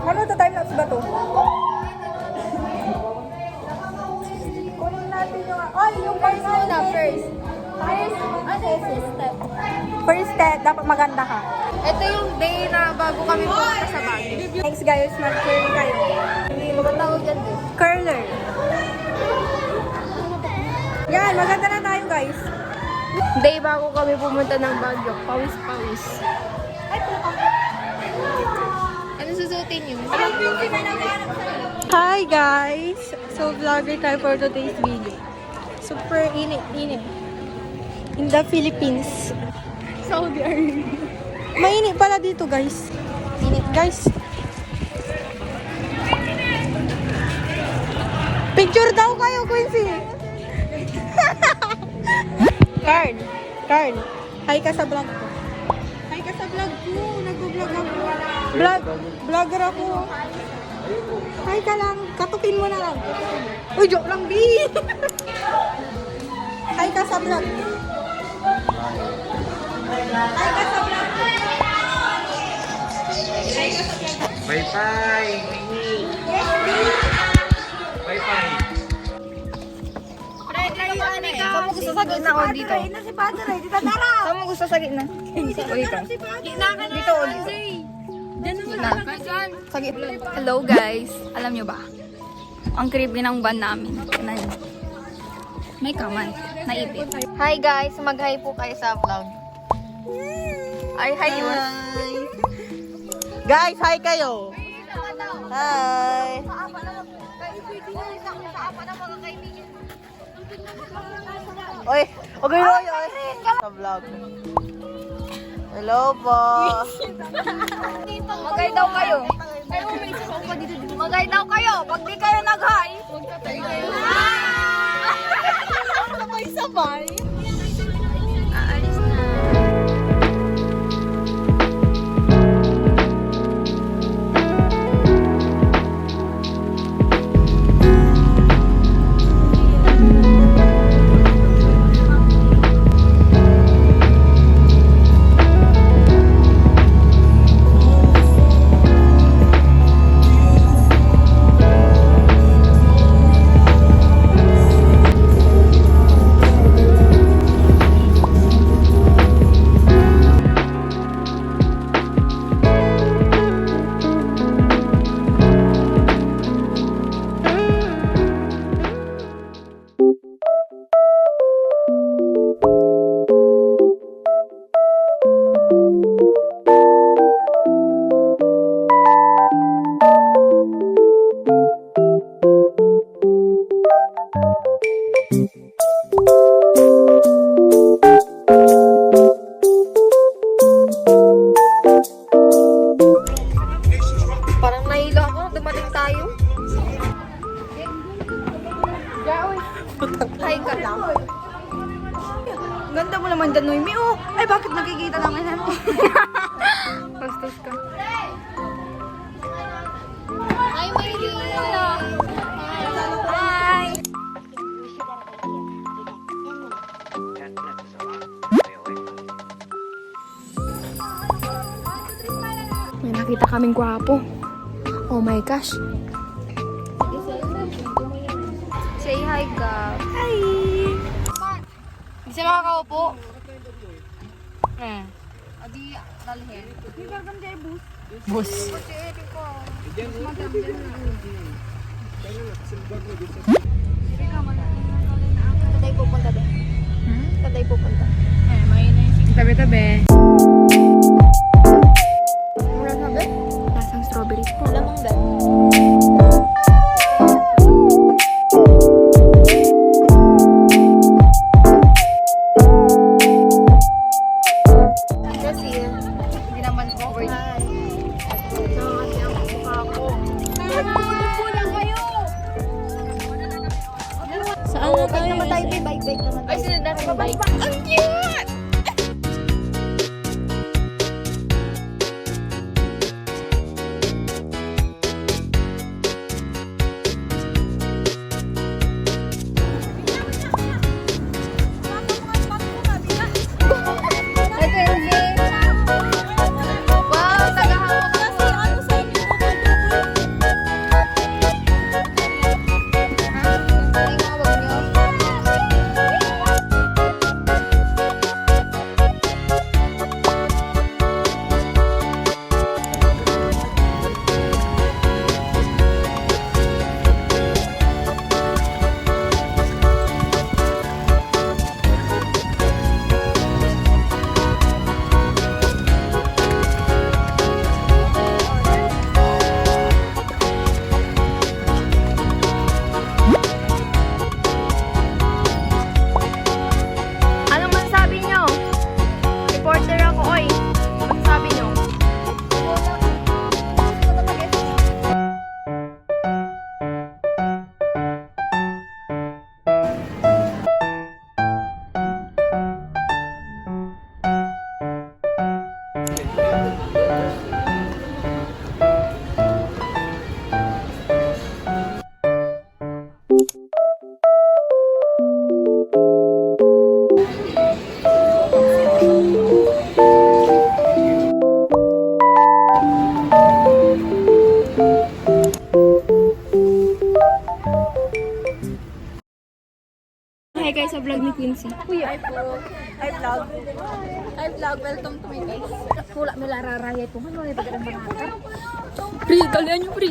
Ano to, time-lapse ba to? Kunin natin yung... Ay, yung first na first. First step. First step, dapat maganda ka. Ito yung day na bago kami pumunta sa Baguio. Thanks guys, mag-curl kayo. Magandang dyan din. Curler. Yan, maganda na tayo guys. Day bago kami pumunta ng Baguio. Pawis-pawis. Ano susutin yun? Hi guys! So vlogger tayo for today's video. Super init. In the Philippines. Saudi Arabia. Mainit pala dito guys. Init guys. Picture daw kayo, Quincy. Carl. Hi ka sa vlog ko. Hi ka sa vlog ko. Nag-vlog ako. Vlogger ako. Hi ka lang. Katukin mo na lang. Uy, joke lang, B. Hi ka sa vlog. Hi ka sa vlog. Bye-bye! Bye-bye! Saan mo gusto sa gitna o dito? Saan mo gusto sa gitna? O dito? Dito o dito? Gitna. Sa gitna. Hello guys. Alam nyo ba? Ang creepy ng van namin. May kaman. Naipit. Hi guys. Mag-hi po kayo sa vlog. Ay, hi yun. Guys, hi kayo. Hi. Oy, okay oy. Sa vlog. Hello po. Magay daw kayo. Magay daw kayo. Pag di kayo nag-hi, Sabay-sabay. aalis na. Parang nahilo ako. Dumating tayo. Hi ka lang. Ganda mo naman dyan, Noemi. Oh, ay bakit nakikita lang yan? Bastos ka. Hi, Maylina. Hi. May nakita kaming gwapo. Oh my gosh. Say hi, Gab. Hi. Hindi siya makakaupo. Adi, dalhin. Bus. Katay pupunta din. Katay pupunta. Tabi-tabi. Mura na ba? Lasang strawberry. Lamang ba? Kasi, hindi naman covered. Hi. Nakakati ang mukha ko. Magpupunan kayo! Saan na tayo? Naman tayo, bike naman tayo. Ay, sinunod natin yung bike. Ang cute! kayo sa vlog ni Quincy. Hi po. Hi vlog. Hi vlog. Welcome to my guys. Wala may lararaya ito. Ano yung pagkakang mga Pri, kalian nyo, Pri.